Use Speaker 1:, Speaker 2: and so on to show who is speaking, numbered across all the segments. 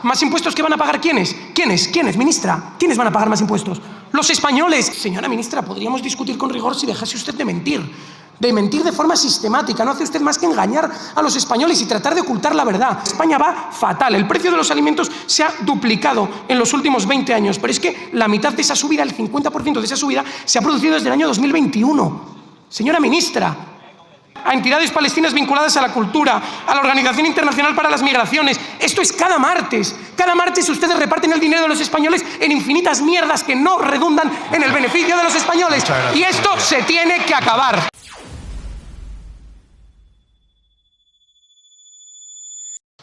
Speaker 1: ¿Más impuestos que van a pagar quiénes? ¿Quiénes, ministra? ¿Quiénes van a pagar más impuestos? ¡Los españoles! Señora ministra, podríamos discutir con rigor si dejase usted de mentir de forma sistemática. No hace usted más que engañar a los españoles y tratar de ocultar la verdad. España va fatal. El precio de los alimentos se ha duplicado en los últimos 20 años, pero es que la mitad de esa subida, el 50% de esa subida, se ha producido desde el año 2021. Señora ministra, a entidades palestinas vinculadas a la cultura, a la Organización Internacional para las Migraciones. Esto es cada martes. Cada martes ustedes reparten el dinero de los españoles en infinitas mierdas que no redundan en el beneficio de los españoles. Y esto se tiene que acabar.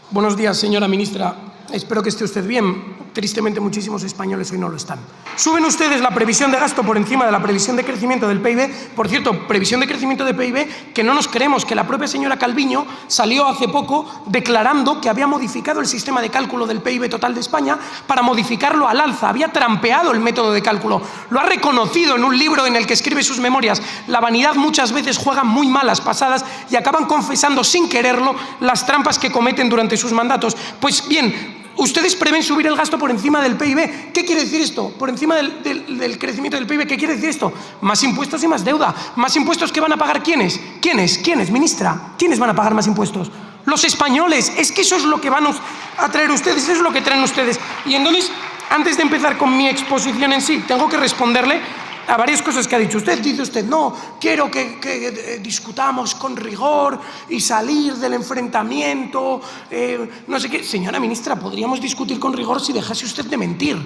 Speaker 1: Buenos días, señora ministra. Espero que esté usted bien. Tristemente, muchísimos españoles hoy no lo están. Suben ustedes la previsión de gasto por encima de la previsión de crecimiento del PIB. Por cierto, previsión de crecimiento de PIB que no nos creemos, que la propia señora Calviño salió hace poco declarando que había modificado el sistema de cálculo del PIB total de España para modificarlo al alza. Había trampeado el método de cálculo. Lo ha reconocido en un libro en el que escribe sus memorias. La vanidad muchas veces juega muy malas pasadas y acaban confesando sin quererlo las trampas que cometen durante sus mandatos. Pues bien, ustedes prevén subir el gasto por encima del PIB. ¿Qué quiere decir esto? Por encima del crecimiento del PIB. ¿Qué quiere decir esto? Más impuestos y más deuda. ¿Más impuestos que van a pagar quiénes? ¿Quiénes, ministra? ¿Quiénes van a pagar más impuestos? Los españoles. Es que eso es lo que van a traer ustedes, eso es lo que traen ustedes. Y entonces, antes de empezar con mi exposición en sí, tengo que responderle a varias cosas que ha dicho usted. Dice usted, no, quiero que discutamos con rigor y salir del enfrentamiento, no sé qué. Señora ministra, podríamos discutir con rigor si dejase usted de mentir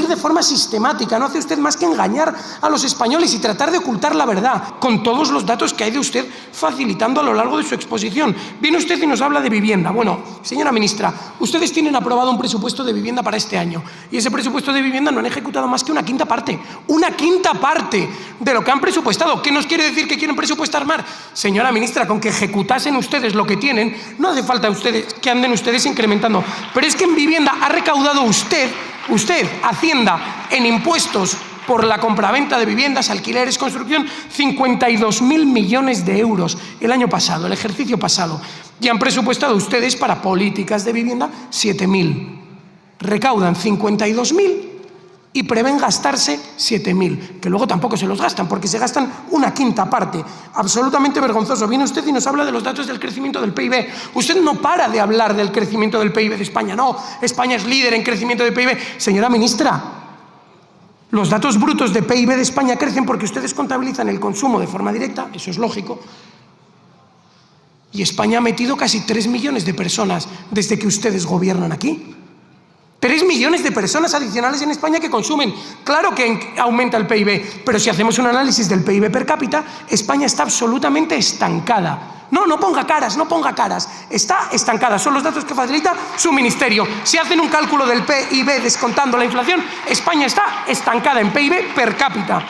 Speaker 1: de forma sistemática. No hace usted más que engañar a los españoles y tratar de ocultar la verdad con todos los datos que ha ido usted facilitando a lo largo de su exposición. Viene usted y nos habla de vivienda. Bueno, señora ministra, ustedes tienen aprobado un presupuesto de vivienda para este año y ese presupuesto de vivienda no han ejecutado más que una quinta parte de lo que han presupuestado. ¿Qué nos quiere decir que quieren presupuestar más? Señora ministra, con que ejecutasen ustedes lo que tienen, no hace falta que anden ustedes incrementando. Pero es que en vivienda ha recaudado usted, Hacienda, en impuestos por la compraventa de viviendas, alquileres, construcción, 52.000 millones de euros el año pasado, el ejercicio pasado. Y han presupuestado ustedes para políticas de vivienda 7.000. Recaudan 52.000 y prevén gastarse 7.000, que luego tampoco se los gastan, porque se gastan una quinta parte. Absolutamente vergonzoso. Viene usted y nos habla de los datos del crecimiento del PIB. Usted no para de hablar del crecimiento del PIB de España. No, España es líder en crecimiento de PIB. Señora ministra, los datos brutos de PIB de España crecen porque ustedes contabilizan el consumo de forma directa, eso es lógico, y España ha metido casi 3 millones de personas desde que ustedes gobiernan aquí. 3 millones de personas adicionales en España que consumen. Claro que aumenta el PIB, pero si hacemos un análisis del PIB per cápita, España está absolutamente estancada. No ponga caras, está estancada. Son los datos que facilita su ministerio. Si hacen un cálculo del PIB descontando la inflación, España está estancada en PIB per cápita.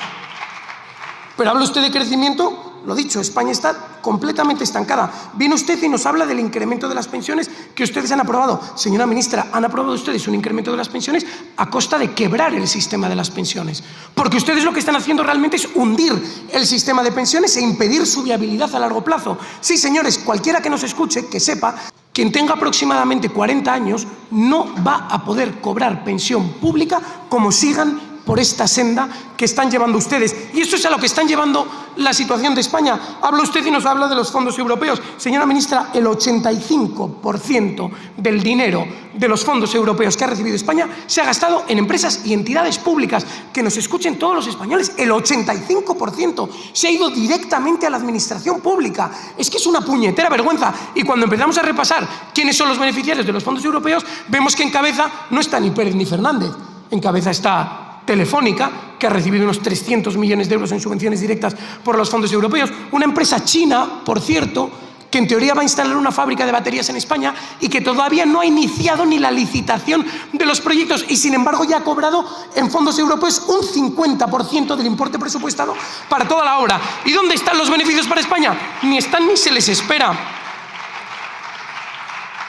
Speaker 1: Pero habla usted de crecimiento. Lo dicho, España está completamente estancada. Viene usted y nos habla del incremento de las pensiones que ustedes han aprobado. Señora ministra, han aprobado ustedes un incremento de las pensiones a costa de quebrar el sistema de las pensiones. Porque ustedes lo que están haciendo realmente es hundir el sistema de pensiones e impedir su viabilidad a largo plazo. Sí, señores, cualquiera que nos escuche, que sepa, quien tenga aproximadamente 40 años no va a poder cobrar pensión pública como sigan por esta senda que están llevando ustedes. Y eso es a lo que están llevando la situación de España. Habla usted y nos habla de los fondos europeos. Señora ministra, el 85% del dinero de los fondos europeos que ha recibido España se ha gastado en empresas y entidades públicas. Que nos escuchen todos los españoles. El 85% se ha ido directamente a la administración pública. Es que es una puñetera vergüenza. Y cuando empezamos a repasar quiénes son los beneficiarios de los fondos europeos, vemos que en cabeza no está ni Pérez ni Fernández. En cabeza está Telefónica, que ha recibido unos 300 millones de euros en subvenciones directas por los fondos europeos. Una empresa china, por cierto, que en teoría va a instalar una fábrica de baterías en España y que todavía no ha iniciado ni la licitación de los proyectos y, sin embargo, ya ha cobrado en fondos europeos un 50% del importe presupuestado para toda la obra. ¿Y dónde están los beneficios para España? Ni están ni se les espera.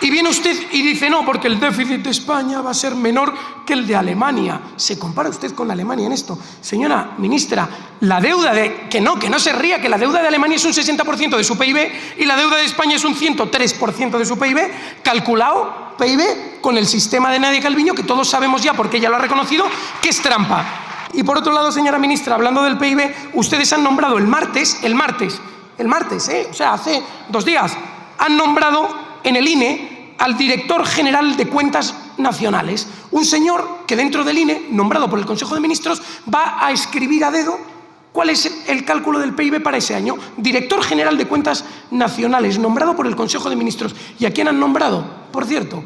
Speaker 1: Y viene usted y dice, no, porque el déficit de España va a ser menor que el de Alemania. ¿Se compara usted con Alemania en esto? Señora ministra, la deuda que no se ría, que la deuda de Alemania es un 60% de su PIB y la deuda de España es un 103% de su PIB, calculado PIB con el sistema de Nadia Calviño, que todos sabemos ya, porque ella lo ha reconocido, que es trampa. Y por otro lado, señora ministra, hablando del PIB, ustedes han nombrado el martes, o sea, hace 2 días, han nombrado en el INE al director general de Cuentas Nacionales, un señor que dentro del INE, nombrado por el Consejo de Ministros, va a escribir a dedo cuál es el cálculo del PIB para ese año. Director general de Cuentas Nacionales, nombrado por el Consejo de Ministros. ¿Y a quién han nombrado? Por cierto,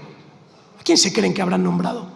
Speaker 1: ¿a quién se creen que habrán nombrado?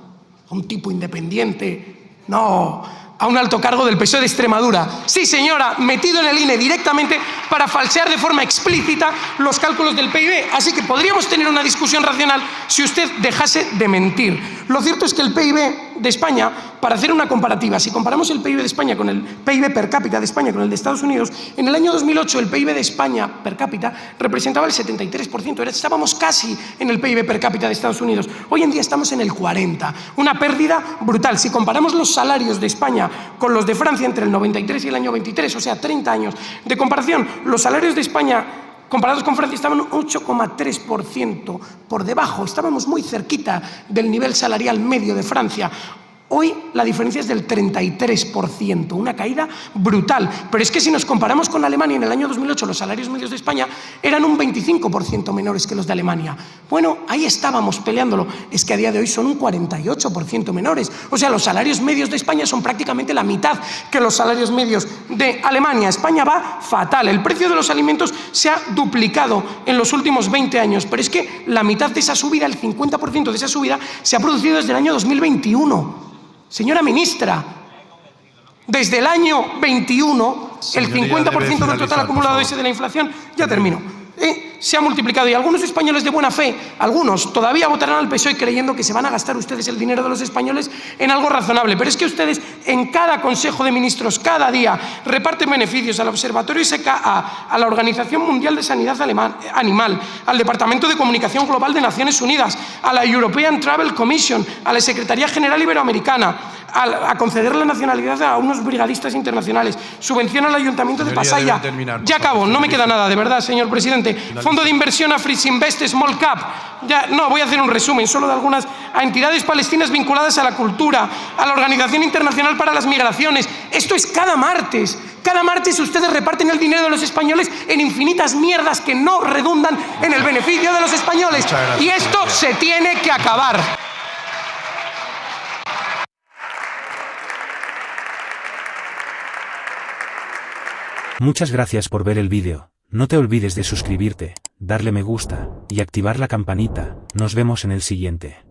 Speaker 1: ¿A un tipo independiente? No, a un alto cargo del PSOE de Extremadura. Sí, señora, metido en el INE directamente para falsear de forma explícita los cálculos del PIB. Así que podríamos tener una discusión racional si usted dejase de mentir. Lo cierto es que el PIB de España, para hacer una comparativa, si comparamos el PIB de España con el PIB per cápita de España con el de Estados Unidos, en el año 2008 el PIB de España per cápita representaba el 73%, estábamos casi en el PIB per cápita de Estados Unidos. Hoy en día estamos en el 40%, una pérdida brutal. Si comparamos los salarios de España con los de Francia entre el 93 y el año 23, o sea, 30 años de comparación, los salarios de España comparados con Francia estaban un 8,3% por debajo, estábamos muy cerquita del nivel salarial medio de Francia. Hoy la diferencia es del 33%, una caída brutal. Pero es que si nos comparamos con Alemania, en el año 2008 los salarios medios de España eran un 25% menores que los de Alemania. Bueno, ahí estábamos peleándolo. Es que a día de hoy son un 48% menores. O sea, los salarios medios de España son prácticamente la mitad que los salarios medios de Alemania. España va fatal. El precio de los alimentos se ha duplicado en los últimos 20 años. Pero es que la mitad de esa subida, el 50% de esa subida, se ha producido desde el año 2021. Señora ministra, desde el año 21, el 50% del total acumulado ese de la inflación, ya termino, se ha multiplicado. Y algunos españoles de buena fe, algunos todavía votarán al PSOE creyendo que se van a gastar ustedes el dinero de los españoles en algo razonable. Pero es que ustedes en cada Consejo de Ministros, cada día, reparten beneficios al Observatorio SKA, a la Organización Mundial de Sanidad Animal, al Departamento de Comunicación Global de Naciones Unidas, a la European Travel Commission, a la Secretaría General Iberoamericana, a conceder la nacionalidad a unos brigadistas internacionales, subvenciona al Ayuntamiento de Pasaia. Ya acabo, no me queda nada, de verdad, señor presidente. Fondo de inversión a Frisinvest Small Cap. Ya, no, voy a hacer un resumen solo de algunas, a entidades palestinas vinculadas a la cultura, a la Organización Internacional para las Migraciones. Esto es cada martes. Cada martes ustedes reparten el dinero de los españoles en infinitas mierdas que no redundan en el beneficio de los españoles. Y esto se tiene que acabar.
Speaker 2: Muchas gracias por ver el vídeo. No te olvides de suscribirte, darle me gusta y activar la campanita. Nos vemos en el siguiente.